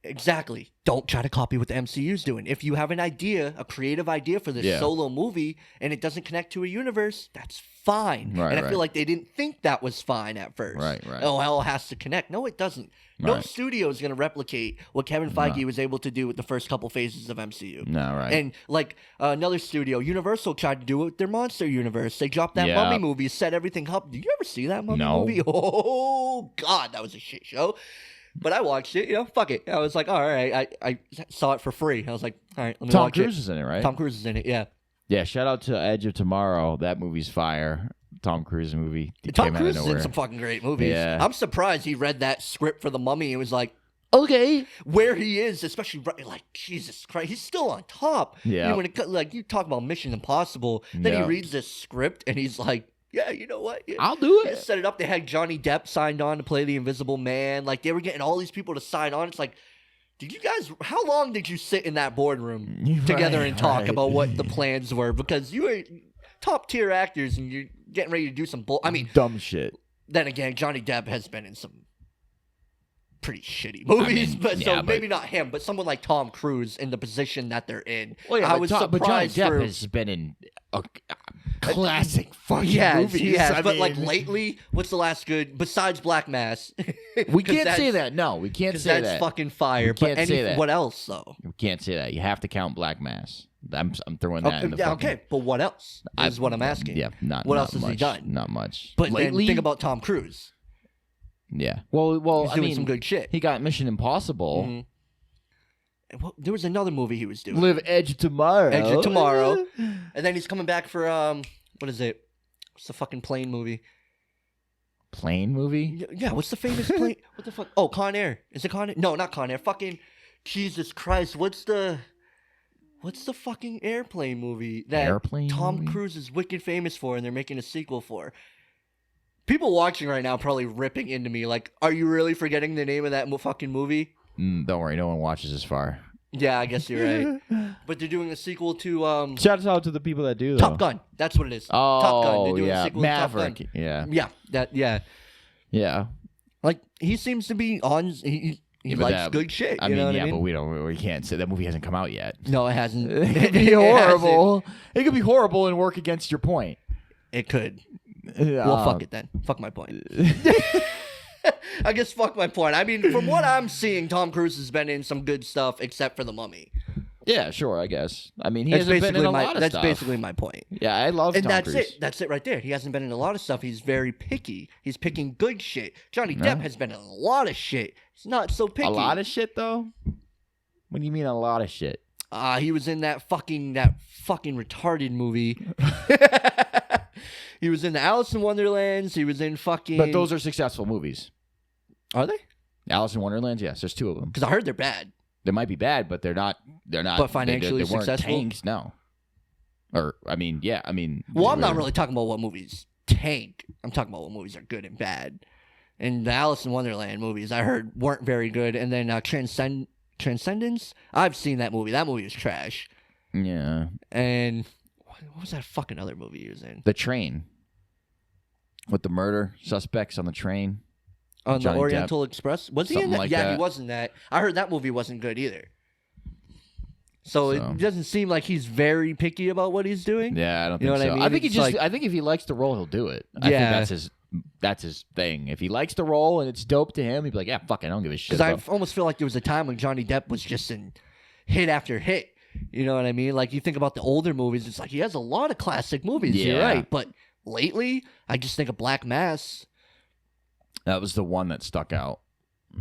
exactly, don't try to copy what the MCU's doing. If you have an idea, a creative idea for this solo movie, and it doesn't connect to a universe, that's fine. Right, and I feel like they didn't think that was fine at first. Right. Oh, hell, it has to connect. No, it doesn't. No studio is going to replicate what Kevin Feige was able to do with the first couple phases of MCU. No, right. And like another studio, Universal tried to do it with their Monster Universe. They dropped that Mummy movie, set everything up. Did you ever see that Mummy movie? Oh, God, that was a shit show. But I watched it, fuck it. I was like, all right, I saw it for free. I was like, all right, let me watch it. Tom Cruise is in it, right? Tom Cruise is in it, yeah. Yeah, shout out to Edge of Tomorrow. That movie's fire. Tom Cruise movie. Tom Cruise is in some fucking great movies. Yeah. I'm surprised he read that script for The Mummy and was like, okay. Where he is, especially like Jesus Christ, he's still on top. Yeah. When you talk about Mission Impossible, then he reads this script and he's like, yeah, you know what? Yeah. I'll do it. Just set it up. They had Johnny Depp signed on to play the Invisible Man. Like they were getting all these people to sign on. It's like, how long did you sit in that boardroom together and talk about what the plans were? Because you were top tier actors and you're getting ready to do some dumb shit. Then again, Johnny Depp has been in some pretty shitty movies, but maybe not him, but someone like Tom Cruise in the position that they're in. Well, yeah, I was surprised. But Johnny Depp has been in a classic fucking movies. He has. But like lately, what's the last good besides Black Mass? We can't say that. No, we can't say that. That's fucking fire. We can't say that. What else though? We can't say that. You have to count Black Mass. I'm throwing that in the fucking... Okay, but what else is what I'm asking. Yeah, what else has he done? Not much. But lately, think about Tom Cruise. Yeah. Well, he's doing some good shit. He got Mission Impossible. Mm-hmm. There was another movie he was doing. Live Edge of Tomorrow. Edge of Tomorrow. And then he's coming back for what is it? What's the fucking plane movie? Plane movie? Yeah. What's the famous plane? What the fuck? Oh, Con Air. Is it Con Air? No, not Con Air. Fucking Jesus Christ. What's the fucking airplane movie that Tom Cruise is wicked famous for and they're making a sequel for? People watching right now probably ripping into me like, are you really forgetting the name of that fucking movie? Don't worry, no one watches this far. Yeah, I guess you're right. But they're doing a sequel to... Shout out to the people that do, though. Top Gun. That's what it is. Oh, Top Gun. They're doing a sequel Maverick. To Top Gun. Yeah. Yeah. Like, he seems to be on... He likes good shit. I mean, but we can't say that movie hasn't come out yet. No, it hasn't. It'd be horrible. It could be horrible and work against your point. It could. Well, fuck it then. Fuck my point. I guess fuck my point. I mean, from what I'm seeing, Tom Cruise has been in some good stuff, except for The Mummy. Yeah, sure, I guess. I mean, he hasn't been in a lot of stuff. That's basically my point. Yeah, I love Tom Cruise. And that's it right there. He hasn't been in a lot of stuff. He's very picky. He's picking good shit. Johnny Depp has been in a lot of shit. He's not so picky. A lot of shit, though? What do you mean a lot of shit? He was in that fucking retarded movie. He was in the Alice in Wonderlands. He was in fucking... But those are successful movies. Are they? Alice in Wonderlands, yes. There's two of them. Because I heard they're bad. They might be bad, but they're not. But financially they weren't successful. Tanks, no. Or I mean, yeah. I mean. Well, I'm not really talking about what movies tank. I'm talking about what movies are good and bad. And the Alice in Wonderland movies I heard weren't very good. And then Transcendence. I've seen that movie. That movie was trash. Yeah. And what was that fucking other movie he was in? The Train. With the murder suspects on the train. On Johnny the Oriental Express? Was he in that? Like yeah, that. He was in that. I heard that movie wasn't good either. So it doesn't seem like he's very picky about what he's doing. Yeah, I don't think so. I mean? I think if he likes the role, he'll do it. I think that's his thing. If he likes the role and it's dope to him, he'd be like, yeah, fuck it, I don't give a shit. Because I almost feel like there was a time when Johnny Depp was just in hit after hit. You know what I mean? Like you think about the older movies, it's like he has a lot of classic movies. Yeah. You're right. But lately, I just think of Black Mass. That was the one that stuck out.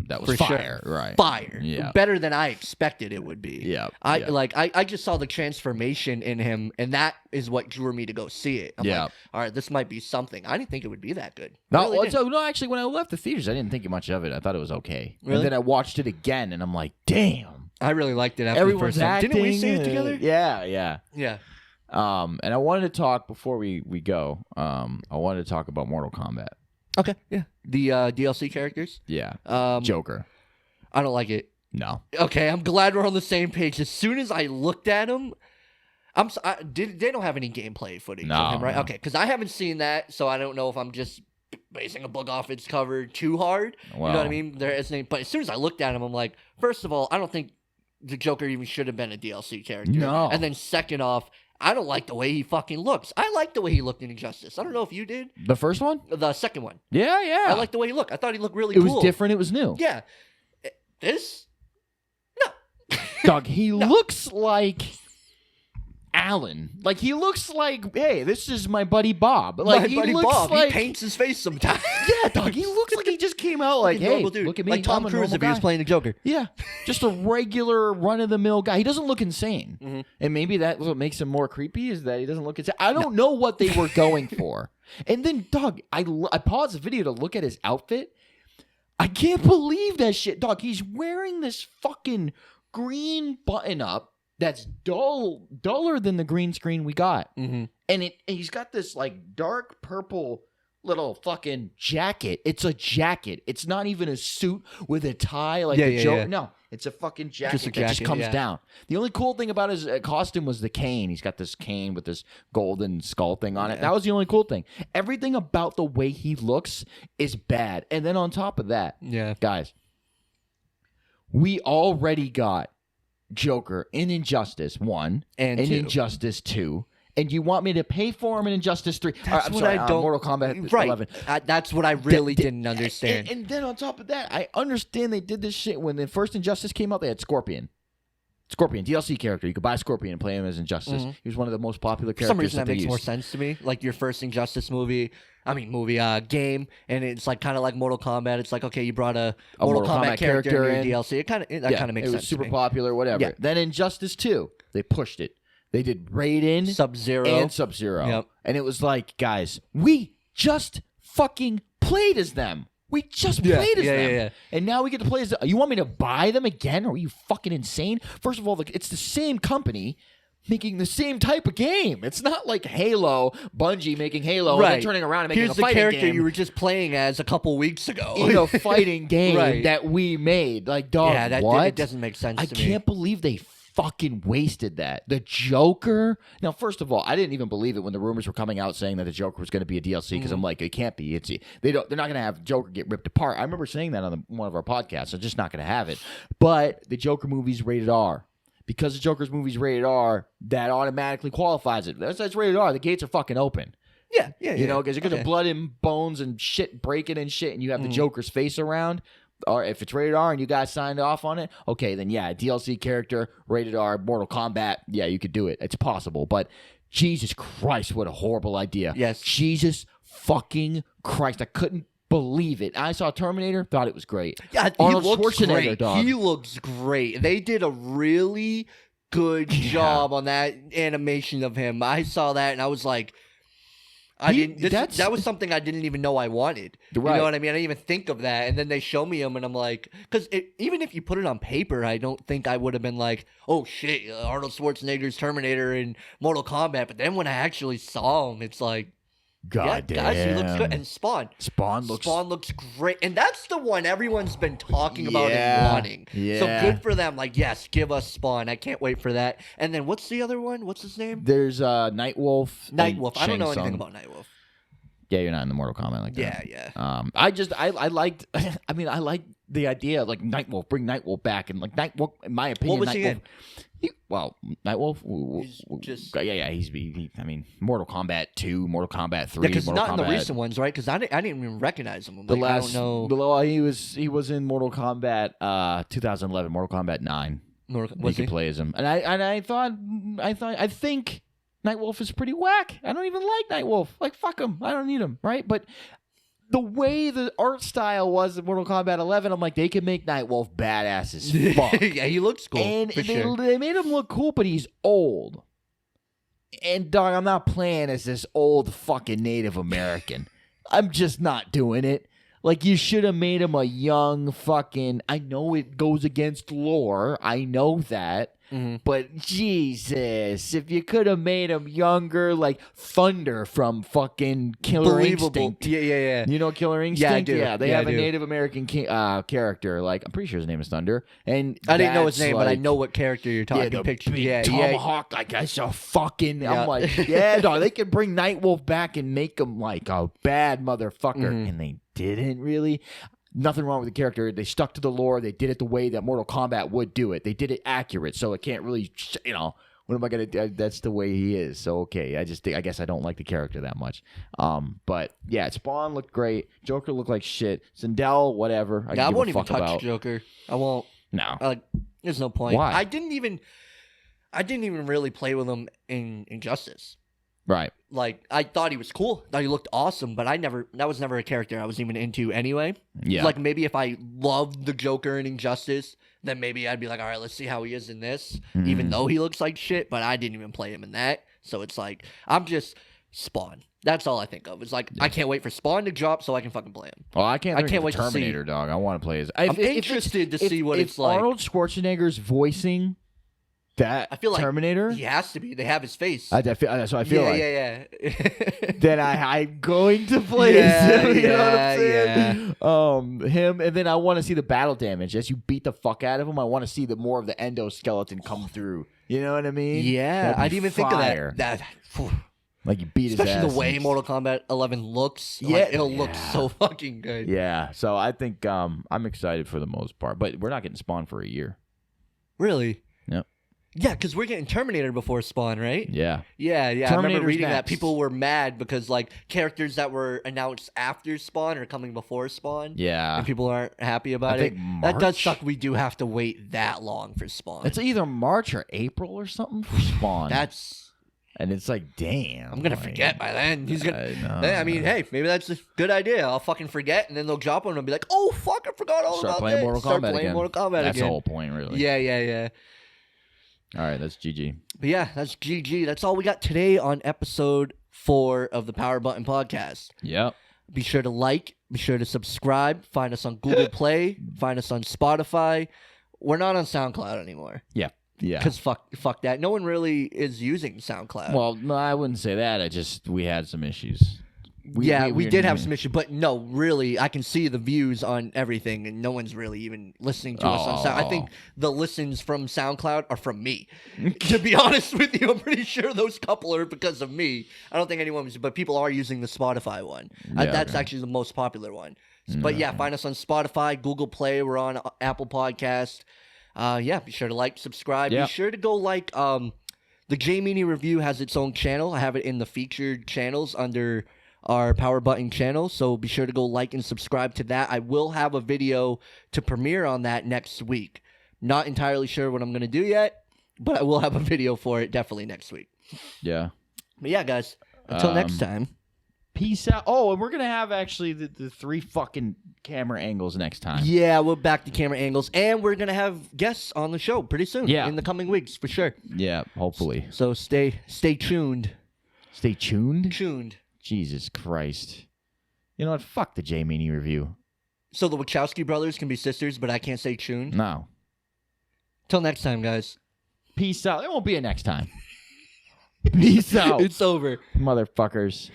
that was For fire. sure. Right. Fire. Yeah. Better than I expected it would be. Yeah. I just saw the transformation in him, and that is what drew me to go see it. I'm like, all right, this might be something. I didn't think it would be that good. No, actually, when I left the theaters, I didn't think much of it. I thought it was okay. Really? And then I watched it again, and I'm like, damn. I really liked it after Everyone's the first time. acting. Didn't we see it together? Yeah. Yeah. And I wanted to talk before we go. I wanted to talk about Mortal Kombat. Okay. Yeah. The DLC characters. Yeah. Um, Joker. I don't like it. No. Okay, I'm glad we're on the same page. As soon as I looked at him, they don't have any gameplay footage of him, right? No. Okay, because I haven't seen that, so I don't know if I'm just basing a book off its cover too hard. Well, you know what I mean? But as soon as I looked at him, I'm like, first of all, I don't think the Joker even should have been a DLC character. No. And then second off, I don't like the way he fucking looks. I like the way he looked in Injustice. I don't know if you did. The first one? The second one. Yeah. I like the way he looked. I thought he looked really It cool. was different. It was new. Yeah. This? No. Dog, he looks like Alan. Like, he looks like, hey, this is my buddy Bob. Like, My buddy looks Bob. like, He paints his face sometimes. yeah, dog, he looks like he just came out like, hey, Normal dude. look at me. Like Tom I'm a Cruise normal if he was guy. playing the Joker. Yeah, just a regular run-of-the-mill guy. He doesn't look insane. Mm-hmm. And maybe that's what makes him more creepy is that he doesn't look insane. I don't know what they were going for. And then, dog, I paused the video to look at his outfit. I can't believe that shit. Dog, he's wearing this fucking green button-up that's duller than the green screen we got. Mm-hmm. And he's got this, like, dark purple little fucking jacket. It's a jacket. It's not even a suit with a tie like the Joker. Yeah. No, it's a fucking jacket Just a that just jacket, comes yeah. down. The only cool thing about his costume was the cane. He's got this cane with this golden skull thing on it. Yeah. That was the only cool thing. Everything about the way he looks is bad. And then on top of that, Yeah. guys, we already got Joker in Injustice 1 And 2. Injustice 2. And you want me to pay for him in Injustice 3? That's I'm what sorry, I don't. Mortal Kombat right. 11. That's what I really didn't understand. And then on top of that, I understand they did this shit when the first Injustice came out. They had Scorpion, DLC character. You could buy Scorpion and play him as Injustice. Mm-hmm. He was one of the most popular For characters. some reason, that they makes used. more sense to me. Like your first Injustice game, and it's like kind of like Mortal Kombat. It's like, okay, you brought a Mortal Kombat character in your DLC. It kind of makes sense. It was super to me. popular, whatever. Yeah. Then Injustice 2, they pushed it. They did Raiden, Sub-Zero. and Sub-Zero. Yep. And it was like, guys, we just fucking played as them. We just played as them. Yeah. And now we get to play as them. You want me to buy them again? Are you fucking insane? First of all, it's the same company making the same type of game. It's not like Halo, Bungie making Halo, and then turning around and making Here's a the fighting character game you were just playing as a couple weeks ago. in a fighting game Right. that we made. Like, dog, Yeah, what? it doesn't make sense I to me. can't believe they fucking wasted that. The Joker. Now, first of all, I didn't even believe it when the rumors were coming out saying that the Joker was going to be a DLC because I'm like, it can't be. They're not going to have Joker get ripped apart. I remember saying that on one of our podcasts. They're just not going to have it. But the Joker movie's rated R. Because the Joker's movie's rated R, that automatically qualifies it. That's rated R. The gates are fucking open. Yeah. You know, because you're going to blood and bones and shit breaking and shit, and you have the Joker's face around. Or if it's rated R and you guys signed off on it, okay, then yeah, DLC character, rated R, Mortal Kombat, yeah, you could do it. It's possible. But Jesus Christ, what a horrible idea. Yes. Jesus fucking Christ. I couldn't believe it. I saw Terminator, thought it was great. Yeah, Arnold he looks Schwarzenegger, great. dog. He looks great. They did a really good job on that animation of him. I saw that and I was like, that was something I didn't even know I wanted. Right. You know what I mean? I didn't even think of that. And then they show me him and I'm like, because even if you put it on paper, I don't think I would have been like, oh shit, Arnold Schwarzenegger's Terminator in Mortal Kombat. But then when I actually saw him, it's like, God damn. guys, he looks good. And Spawn looks great. And that's the one everyone's been talking about and wanting. Yeah. So good for them. Like, yes, give us Spawn. I can't wait for that. And then what's the other one? What's his name? There's Nightwolf. Nightwolf. I don't know Shang anything Tsung. about Nightwolf. Yeah, you're not in the Mortal Kombat like that. Yeah. I liked. I mean, I liked the idea of like Nightwolf, bring Nightwolf back, and like Nightwolf, in my opinion, What was he in? Nightwolf. He's just- yeah. I mean, Mortal Kombat 2, Mortal Kombat 3, Yeah, because Mortal not Kombat. in the recent ones, right? Because I didn't even recognize him. I'm The like, last, I don't know. he was in Mortal Kombat 2011, Mortal Kombat 9. You Was could he? play as him, and I think Nightwolf is pretty whack. I don't even like Nightwolf. Like, fuck him. I don't need him, right? But the way the art style was in Mortal Kombat 11, I'm like, they could make Nightwolf badass as fuck. Yeah, he looks cool. And for they, sure. they made him look cool, but he's old. And dog, I'm not playing as this old fucking Native American. I'm just not doing it. Like, you should have made him a young fucking... I know it goes against lore. I know that. Mm-hmm. But Jesus, if you could have made him younger, like Thunder from fucking Killer Instinct. Yeah. You know Killer Instinct? Yeah, I do. Yeah, they Yeah, have I a do. Native American character. Like, I'm pretty sure his name is Thunder. And I didn't know his that's name, but I like- know what character you're talking. yeah, the Picture. big Yeah, tomahawk, like that's a fucking. Yeah. I'm like, yeah, dog. They could bring Nightwolf back and make him like a bad motherfucker, and they didn't really. Nothing wrong with the character. They stuck to the lore. They did it the way that Mortal Kombat would do it. They did it accurate, so it can't really, What am I gonna do? That's the way he is. So okay, I guess I don't like the character that much. But yeah, Spawn looked great. Joker looked like shit. Sindel, whatever. I give won't a even fuck touch about. Joker. I won't. No. There's no point. Why? I didn't even really play with him in Injustice. Right. Like, I thought he was cool. Thought he looked awesome, but that was never a character I was even into anyway. Yeah. Like, maybe if I loved the Joker in Injustice, then maybe I'd be like, all right, let's see how he is in this, even though he looks like shit, but I didn't even play him in that. So it's like, I'm just Spawn. That's all I think of. It's like, I can't wait for Spawn to drop so I can fucking play him. Well, I can't wait to see. Terminator, dog. I want to play as. I'm interested to see what it's like. Arnold Schwarzenegger's voicing that I feel like Terminator. He has to be. They have his face. That's what I feel like. Yeah. Then I'm going to play Yeah, him. You know what I'm yeah. saying? Him, and then I want to see the battle damage. As you beat the fuck out of him, I want to see the more of the endoskeleton come through. You know what I mean? Yeah, That'd be I didn't even think fire. of that. Like you beat his ass. Especially the way and- Mortal Kombat 11 looks. Yeah, Like, it'll look so fucking good. Yeah, so I think I'm excited for the most part, but we're not getting Spawn for a year. Really? Yep. Yeah, because we're getting Terminator before Spawn, right? Yeah. Yeah. I remember Terminator's reading that next. people were mad because like characters that were announced after Spawn are coming before Spawn. Yeah. And people aren't happy about I it. think That does March? suck. We do have to wait that long for Spawn. It's either March or April or something for Spawn. And it's like, damn. I'm gonna like, forget by then. He's gonna. I know. I mean, hey, maybe that's a good idea. I'll fucking forget, and then they'll drop one and be like, "Oh fuck, I forgot all Start about playing that." Mortal Start Kombat playing again. Mortal Kombat That's again. the whole point, really. Yeah. All right, that's GG. But yeah, that's GG. That's all we got today on episode 4 of the Power Button Podcast. Yep. Be sure to like, be sure to subscribe, find us on Google Play, find us on Spotify. We're not on SoundCloud anymore. Yeah. Because fuck that. No one really is using SoundCloud. Well, no, I wouldn't say that. We had some issues. We did have some issues, but no, really, I can see the views on everything, and no one's really even listening to us on Sound. I think the listens from SoundCloud are from me. To be honest with you, I'm pretty sure those couple are because of me. I don't think anyone was, but people are using the Spotify one. That's actually the most popular one. But yeah, find us on Spotify, Google Play. We're on Apple Podcast. Be sure to like, subscribe. Yep. Be sure to go like. The J Meanie Review has its own channel. I have it in the featured channels under our Power Button channel, so be sure to go like and subscribe to that. I will have a video to premiere on that next week. Not entirely sure what I'm going to do yet, but I will have a video for it definitely next week. Yeah. But yeah, guys, until next time. Peace out. Oh, and we're going to have actually the 3 fucking camera angles next time. Yeah, we're back to camera angles, and we're going to have guests on the show pretty soon. Yeah. In the coming weeks, for sure. Yeah, hopefully. So stay tuned. Stay tuned? Tuned. Jesus Christ. You know what? Fuck the J Meanie Review. So the Wachowski brothers can be sisters, but I can't say tuned. No. Till next time, guys. Peace out. It won't be a next time. Peace out. It's over. Motherfuckers.